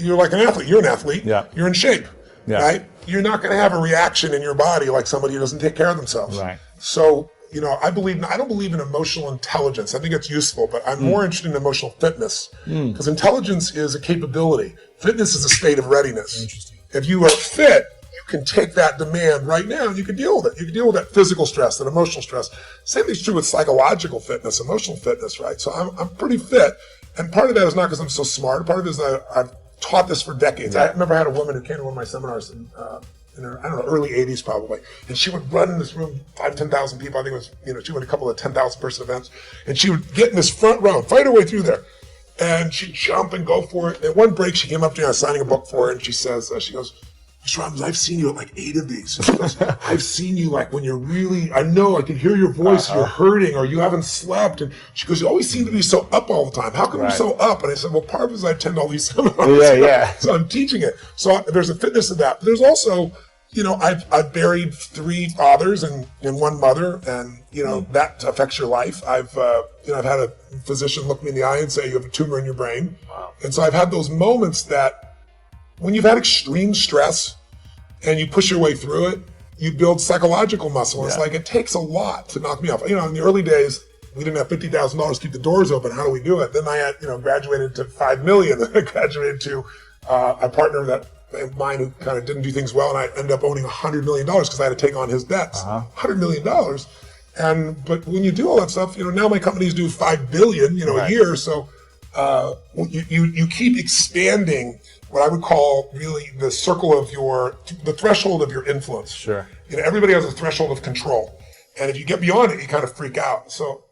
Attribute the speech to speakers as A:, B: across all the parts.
A: you're like an athlete. You're an athlete.
B: Yeah.
A: You're in shape, right? You're not going to have a reaction in your body like somebody who doesn't take care of themselves.
B: Right.
A: So, you know, I don't believe in emotional intelligence. I think it's useful, but I'm more interested in emotional fitness. Because intelligence is a capability. Fitness is a state of readiness.
C: Interesting.
A: If you are fit, you can take that demand right now and you can deal with it. You can deal with that physical stress, that emotional stress. Same thing's true with psychological fitness, emotional fitness, right? So I'm pretty fit. And part of that is not because I'm so smart. Part of it is that I've taught this for decades. I remember I had a woman who came to one of my seminars in her, I don't know, early 80s probably. And she would run in this room, 10,000 people. I think it was, you know, she went a couple of 10,000 person events. And she would get in this front row, fight her way through there. And she'd jump and go for it. And at one break, she came up to me, I was signing a book for her, and she says, she goes, Mr. Robbins, I've seen you at like 8 of these. She goes, I've seen you like when you're really, I know I can hear your voice, you're hurting or you haven't slept. And she goes, you always seem to be so up all the time. How come you're so up? And I said, well, part of it is I attend all these seminars. So I'm teaching it. So there's a fitness to that. But there's also, you know, I've buried 3 fathers and 1 mother, and, you know, that affects your life. I've had a physician look me in the eye and say, you have a tumor in your brain. Wow. And so I've had those moments that, when you've had extreme stress and you push your way through it, you build psychological muscle. It's like, it takes a lot to knock me off. You know, in the early days, we didn't have $50,000 to keep the doors open. How do we do it? Then I had, you know, graduated to $5 million. Then I graduated to a partner of mine who kind of didn't do things well, and I ended up owning $100 million because I had to take on his debts. $100 million. But when you do all that stuff, you know, now my companies do $5 billion, you know, a year. So you keep expanding what I would call really the circle of the threshold of your influence.
B: Sure.
A: You know, everybody has a threshold of control. And if you get beyond it, you kind of freak out. So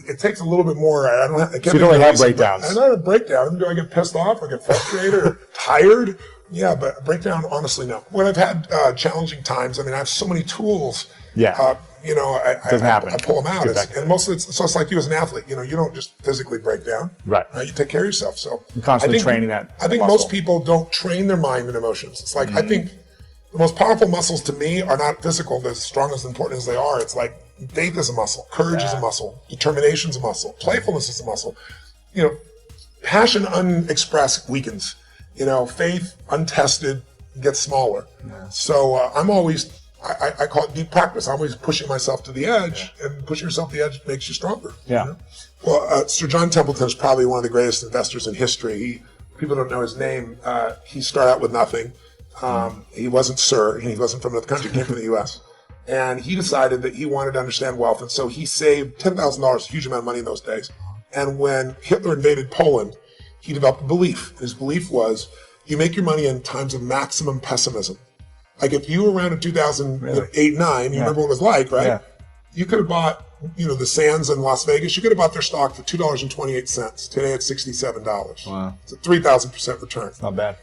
A: it takes a little bit more. I can't
B: so you don't have breakdowns.
A: I don't have a breakdown. Do I get pissed off or get frustrated or tired? Yeah, but a breakdown, honestly, no. When I've had challenging times, I mean, I have so many tools. You know, I pull them out. And most of it's like you as an athlete. You know, you don't just physically break down. Right. You take care of yourself. So
B: you're constantly training that.
A: I think most people don't train their mind and emotions. It's like, I think the most powerful muscles to me are not physical, they're as strong as important as they are. It's like faith is a muscle, courage is a muscle, determination is a muscle, playfulness is a muscle. You know, passion unexpressed weakens. You know, faith untested gets smaller. So I'm always, I call it deep practice. I'm always pushing myself to the edge, and pushing yourself to the edge makes you stronger. You know? Well, Sir John Templeton is probably one of the greatest investors in history. People don't know his name. He started out with nothing. He wasn't Sir. He wasn't from another country. He came from the U.S. And he decided that he wanted to understand wealth. And so he saved $10,000, a huge amount of money in those days. And when Hitler invaded Poland, he developed a belief. His belief was, you make your money in times of maximum pessimism. Like if you were around in 2008-9, you remember what it was like, right? You could have bought, you know, the Sands in Las Vegas. You could have bought their stock for $2.28. Today it's $67.
B: Wow.
A: It's a 3,000% return.
B: It's not bad.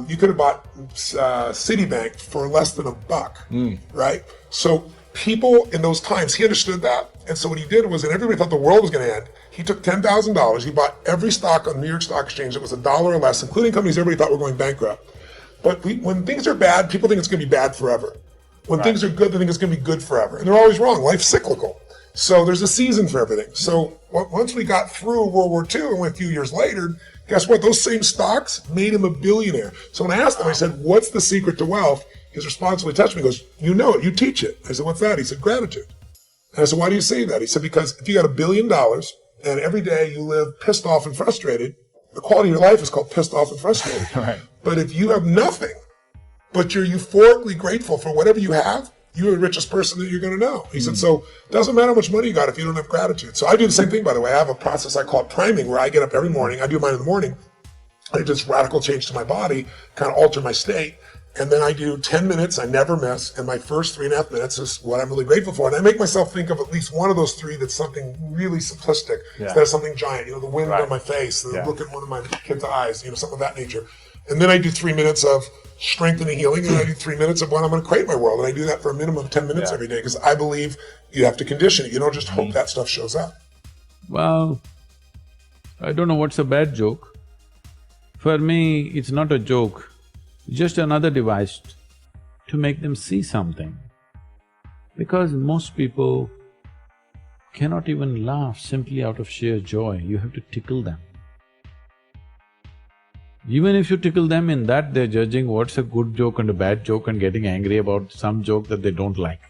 A: You could have bought Citibank for less than $1, right? So people in those times, he understood that. And so what he did was, and everybody thought the world was going to end, he took $10,000, he bought every stock on the New York Stock Exchange that was $1 or less, including companies everybody thought were going bankrupt. But when things are bad, people think it's going to be bad forever. When things are good, they think it's going to be good forever. And they're always wrong. Life's cyclical. So there's a season for everything. So once we got through World War II and went a few years later, guess what? Those same stocks made him a billionaire. So when I asked him, I said, what's the secret to wealth? His response when he touched me, he goes, you know it, you teach it. I said, what's that? He said, gratitude. And I said, why do you say that? He said, because if you got $1 billion and every day you live pissed off and frustrated, the quality of your life is called pissed off and frustrated. But if you have nothing, but you're euphorically grateful for whatever you have, you're the richest person that you're going to know. He said, so it doesn't matter how much money you got if you don't have gratitude. So I do the same thing, by the way. I have a process I call it priming, where I get up every morning. I do mine in the morning. I do this radical change to my body, kind of alter my state. And then I do 10 minutes, I never miss. And my first 3.5 minutes is what I'm really grateful for. And I make myself think of at least one of those 3 that's something really simplistic instead of something giant. You know, the wind on my face, the look at one of my kids' eyes, you know, something of that nature. And then I do 3 minutes of strengthening, healing, and I do 3 minutes of when I'm going to create my world. And I do that for a minimum of 10 minutes every day, because I believe you have to condition it. You don't just hope that stuff shows up.
D: Well, I don't know what's a bad joke. For me, it's not a joke, just another device to make them see something. Because most people cannot even laugh simply out of sheer joy, you have to tickle them. Even if you tickle them in that, they're judging what's a good joke and a bad joke and getting angry about some joke that they don't like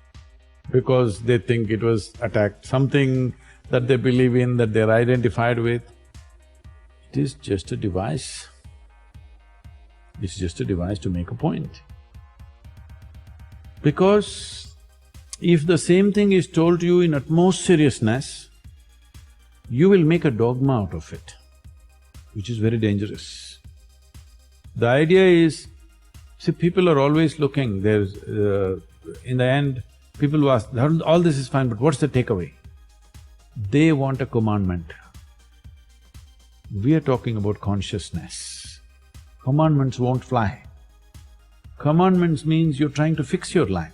D: because they think it was attacked, something that they believe in, that they're identified with. It is just a device. It's just a device to make a point. Because if the same thing is told to you in utmost seriousness, you will make a dogma out of it, which is very dangerous. The idea is, see, people are always looking, there's… in the end, people who ask, all this is fine, but what's the takeaway? They want a commandment. We are talking about consciousness. Commandments won't fly. Commandments means you're trying to fix your life.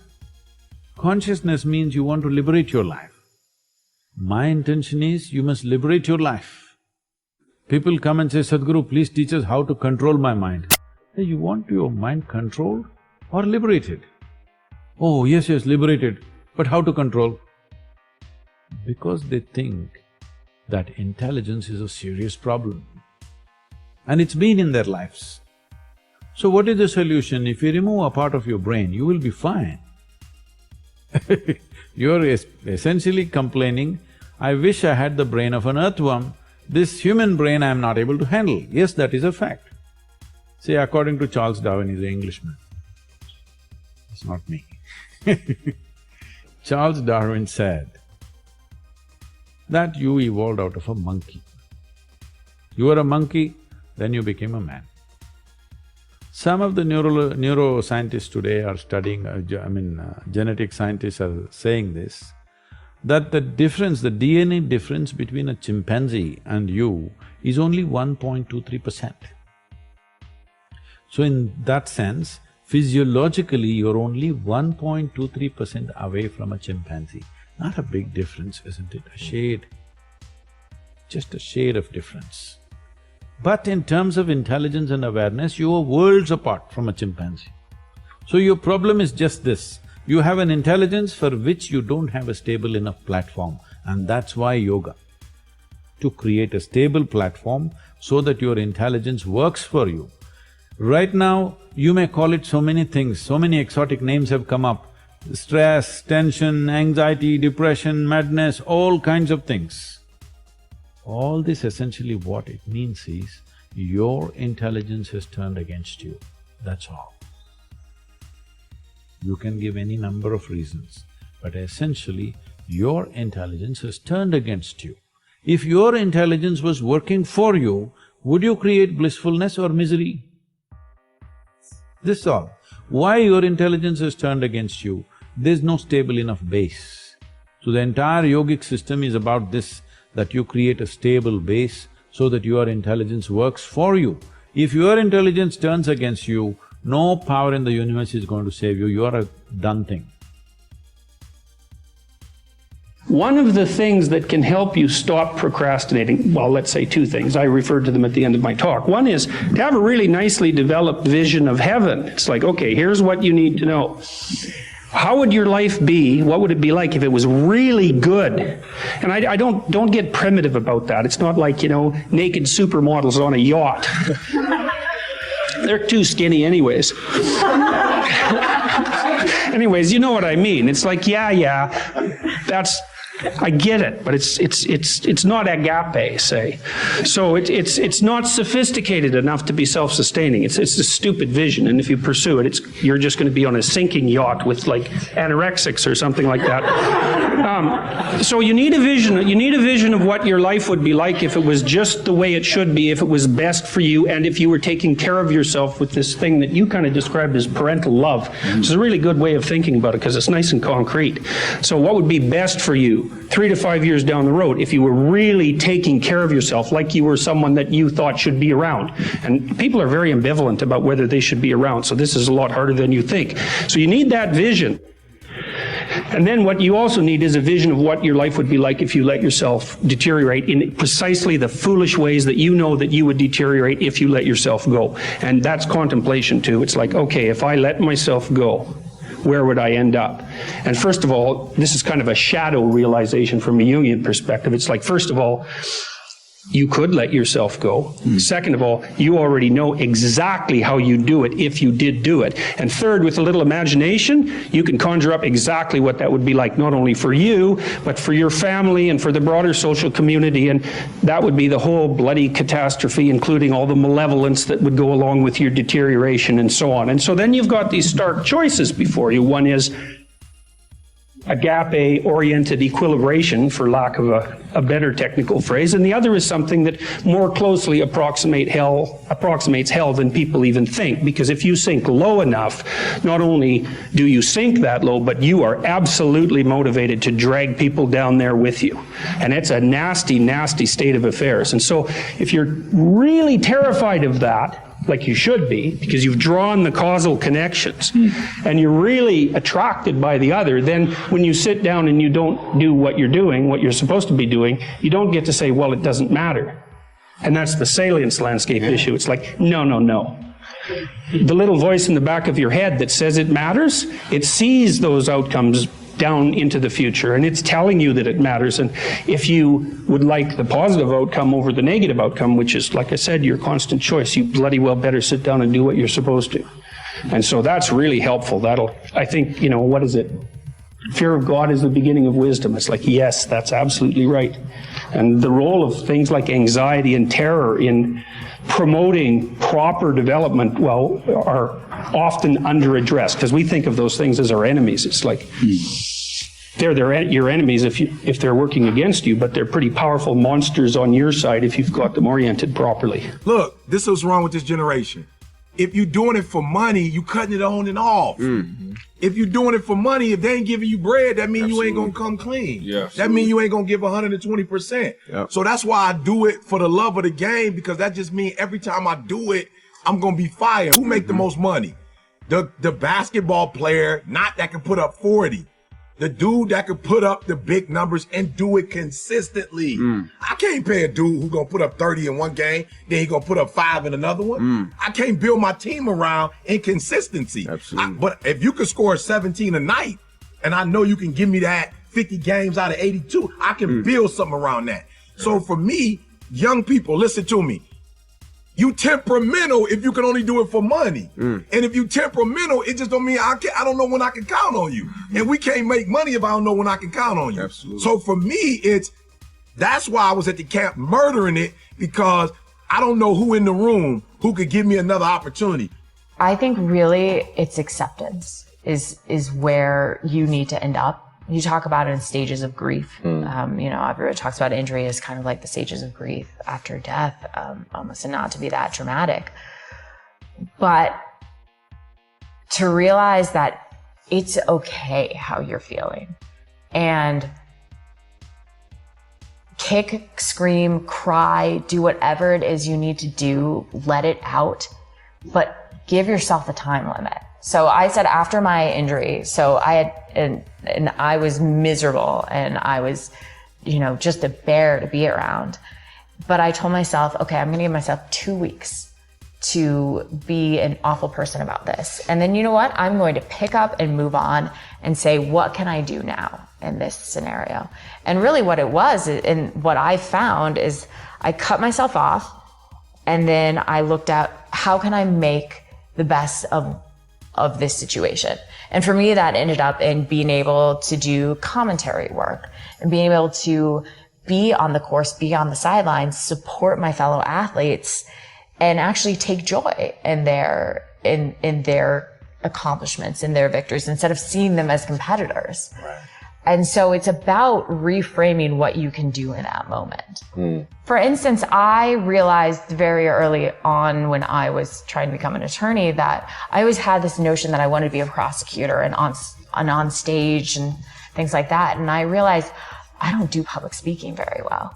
D: Consciousness means you want to liberate your life. My intention is you must liberate your life. People come and say, Sadhguru, please teach us how to control my mind. Hey, you want your mind controlled or liberated? Oh, yes, liberated, but how to control? Because they think that intelligence is a serious problem. And it's been in their lives. So what is the solution? If you remove a part of your brain, you will be fine. You're essentially complaining, I wish I had the brain of an earthworm, this human brain I am not able to handle. Yes, that is a fact. See, according to Charles Darwin, he's an Englishman. It's not me. Charles Darwin said that you evolved out of a monkey. You were a monkey, then you became a man. Some of the neuroscientists today are studying, genetic scientists are saying this, that the difference, the DNA difference between a chimpanzee and you is only 1.23%. So in that sense, physiologically you're only 1.23% away from a chimpanzee. Not a big difference, isn't it? A shade, just a shade of difference. But in terms of intelligence and awareness, you are worlds apart from a chimpanzee. So your problem is just this, you have an intelligence for which you don't have a stable enough platform, and that's why yoga. To create a stable platform so that your intelligence works for you. Right now, you may call it so many things, so many exotic names have come up, stress, tension, anxiety, depression, madness, all kinds of things. All this essentially what it means is, your intelligence has turned against you, that's all. You can give any number of reasons, but essentially, your intelligence has turned against you. If your intelligence was working for you, would you create blissfulness or misery? This is all. Why your intelligence has turned against you? There's no stable enough base. So the entire yogic system is about this, that you create a stable base so that your intelligence works for you. If your intelligence turns against you, no power in the universe is going to save you, you are a done thing.
C: One of the things that can help you stop procrastinating, well, let's say two things, I referred to them at the end of my talk. One is to have a really nicely developed vision of heaven. It's like, okay, here's what you need to know. How would your life be, what would it be like if it was really good? And I don't get primitive about that. It's not like, naked supermodels on a yacht. They're too skinny anyways. Anyways, you know what I mean. It's like, that's… I get it, but it's not agape, say. So it's not sophisticated enough to be self-sustaining. It's a stupid vision, and if you pursue it, you're just going to be on a sinking yacht with like anorexics or something like that. So you need a vision. You need a vision of what your life would be like if it was just the way it should be, if it was best for you, and if you were taking care of yourself with this thing that you kind of described as parental love. It's a really good way of thinking about it because it's nice and concrete. So what would be best for you 3 to 5 years down the road if you were really taking care of yourself like you were someone that you thought should be around? And people are very ambivalent about whether they should be around, so this is a lot harder than you think. So you need that vision. And then what you also need is a vision of what your life would be like if you let yourself deteriorate in precisely the foolish ways that you know that you would deteriorate if you let yourself go. And that's contemplation too. It's like, okay, if I let myself go, where would I end up? And first of all, this is kind of a shadow realization from a Jungian perspective. It's like, first of all, you could let yourself go. Second of all, you already know exactly how you do it if you did do it. And third, with a little imagination, you can conjure up exactly what that would be like, not only for you, but for your family and for the broader social community. And that would be the whole bloody catastrophe, including all the malevolence that would go along with your deterioration and so on. And so then you've got these stark choices before you. One is agape-oriented equilibration, for lack of a better technical phrase, and the other is something that more closely approximates hell than people even think. Because if you sink low enough, not only do you sink that low, but you are absolutely motivated to drag people down there with you. And it's a nasty, nasty state of affairs. And so if you're really terrified of that, like you should be, because you've drawn the causal connections, and you're really attracted by the other, then when you sit down and you don't do what you're doing, what you're supposed to be doing, you don't get to say, well, it doesn't matter. And that's the salience landscape issue. It's like, no, no, no. The little voice in the back of your head that says it matters, it sees those outcomes down into the future, and it's telling you that it matters. And if you would like the positive outcome over the negative outcome, which is, like I said, your constant choice, you bloody well better sit down and do what you're supposed to. And so that's really helpful. That'll, I think, what is it? Fear of God is the beginning of wisdom. It's like, yes, that's absolutely right. And the role of things like anxiety and terror in promoting proper development, are often under-addressed, because we think of those things as our enemies. It's like, they're your enemies if they're working against you, but they're pretty powerful monsters on your side if you've got them oriented properly.
E: Look, this is what's wrong with this generation. If you're doing it for money, you cutting it on and off. Mm-hmm. If you're doing it for money, if they ain't giving you bread, that means you ain't gonna come clean. Yeah, that means you ain't gonna give 120%. Yep. So that's why I do it for the love of the game, because that just means every time I do it, I'm gonna be fired. Who make the most money? The basketball player, not that can put up 40. The dude that can put up the big numbers and do it consistently. I can't pay a dude who's gonna put up 30 in one game, then he gonna put up 5 in another one. I can't build my team around inconsistency. Absolutely. But if you can score 17 a night, and I know you can give me that 50 games out of 82, I can build something around that. So for me, young people, listen to me. You temperamental if you can only do it for money. And if you temperamental, it just don't mean I don't know when I can count on you. And we can't make money if I don't know when I can count on you. Absolutely. So for me, that's why I was at the camp murdering it, because I don't know who in the room who could give me another opportunity.
F: I think really it's acceptance is where you need to end up. You talk about it in stages of grief. Everyone talks about injury as kind of like the stages of grief after death, almost, and not to be that dramatic. But to realize that it's okay how you're feeling, and kick, scream, cry, do whatever it is you need to do, let it out, but give yourself a time limit. So I said after my injury, so I had, and I was miserable, and I was, just a bear to be around. But I told myself, okay, I'm going to give myself 2 weeks to be an awful person about this. And then you know what? I'm going to pick up and move on and say, what can I do now in this scenario? And really what it was, and what I found, is I cut myself off, and then I looked at how can I make the best of this situation. And for me, that ended up in being able to do commentary work and being able to be on the course, be on the sidelines, support my fellow athletes, and actually take joy in their accomplishments, in their victories, instead of seeing them as competitors. Right. And so it's about reframing what you can do in that moment. For instance, I realized very early on when I was trying to become an attorney that I always had this notion that I wanted to be a prosecutor and on stage and things like that. And I realized I don't do public speaking very well,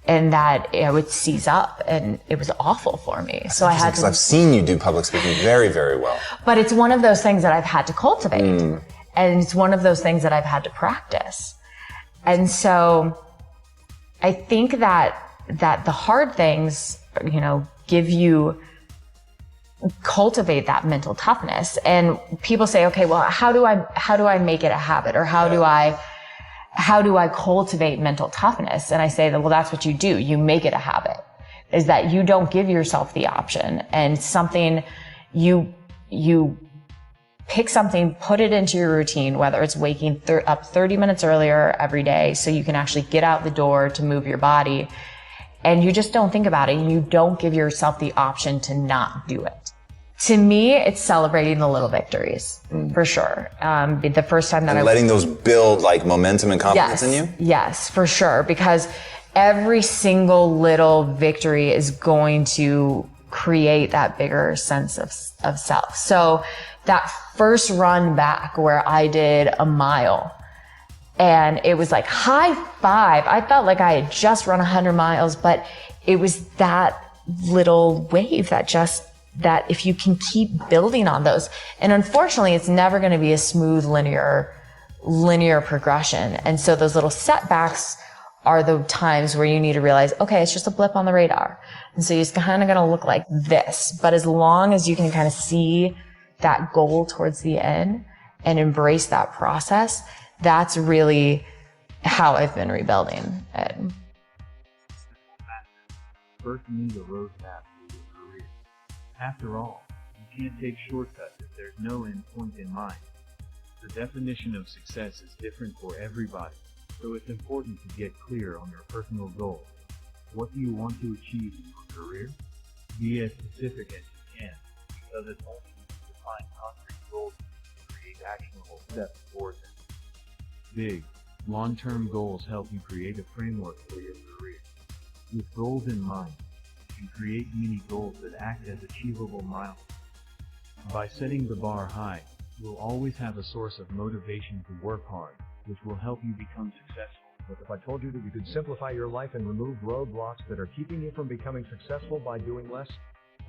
F: and that I would seize up, and it was awful for me. So I had to. Because
G: I've seen you do public speaking very, very well.
F: But it's one of those things that I've had to cultivate. And it's one of those things that I've had to practice. And so I think that the hard things, cultivate that mental toughness. And people say, okay, well, how do I make it a habit? Or how do I, how do I cultivate mental toughness? And I say that, well, that's what you do. You make it a habit, is that you don't give yourself the option, and something you pick something, put it into your routine, whether it's waking up 30 minutes earlier every day so you can actually get out the door to move your body, and you just don't think about it. You don't give yourself the option to not do it. To me, it's celebrating the little victories, for sure. The first time that
G: And letting those build like momentum and confidence in you?
F: Yes, for sure. Because every single little victory is going to create that bigger sense of self. So that first run back where I did a mile, and it was like high five. I felt like I had just run 100 miles, but it was that little wave that if you can keep building on those, and unfortunately it's never going to be a smooth linear progression. And so those little setbacks are the times where you need to realize, okay, it's just a blip on the radar. And so it's kind of going to look like this, but as long as you can kind of see that goal towards the end and embrace that process, that's really how I've been rebuilding it.
H: First, you need a roadmap for your career. After all, you can't take shortcuts if there's no end point in mind. The definition of success is different for everybody, so it's important to get clear on your personal goals. What do you want to achieve in your career? Be as specific as you can, because it's only when you define concrete goals to create actionable steps towards them. Big, long-term goals help you create a framework for your career. With goals in mind, you can create mini goals that act as achievable milestones. By setting the bar high, you'll always have a source of motivation to work hard, which will help you become successful.
I: What if I told you that you could simplify your life and remove roadblocks that are keeping you from becoming successful by doing less?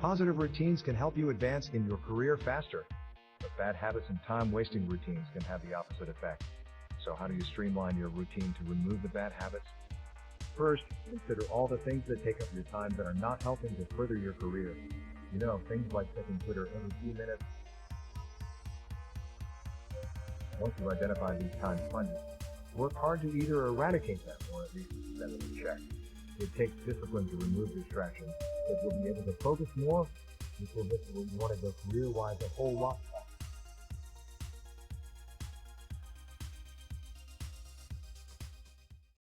I: Positive routines can help you advance in your career faster. But bad habits and time-wasting routines can have the opposite effect. So how do you streamline your routine to remove the bad habits? First, consider all the things that take up your time that are not helping to further your career. You know, things like checking Twitter every few minutes. Once you identify these time sponges, work hard to either eradicate them or at least set them in check. It takes discipline to remove distractions, but you'll be able to focus more, which will get to where you want to go career-wise a whole lot faster.